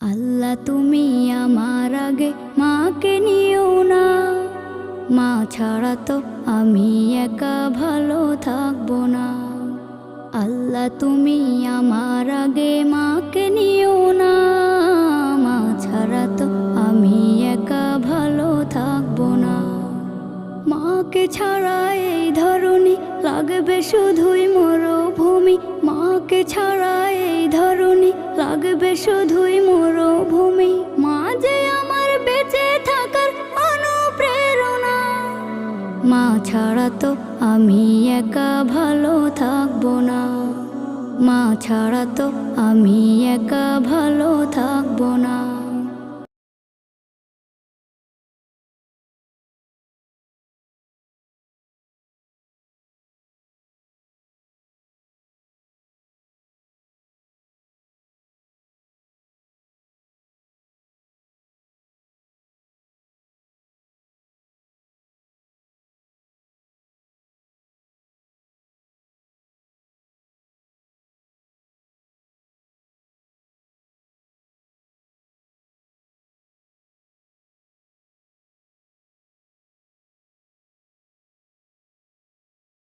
আল্লাহ তুমি আমার আগে মাকে নিও না, মা ছাড়া তো আমি একা ভালো থাকবো না। আল্লাহ তুমি আমার আগে মাকে নিও না, মা ছাড়া তো আমি একা ভালো থাকবো না। মাকে ছাড়া এই ধরনী লাগবে শুধুই মরুভূমি, মাকে ছাড়া এই ধরনী লাগবে শুধুই মরুভূমি। মা যে আমার বেঁচে থাকার অনুপ্রেরণা, মা ছাড়া তো আমি একা ভালো থাকবো না, মা ছাড়া তো আমি একা ভালো থাকবো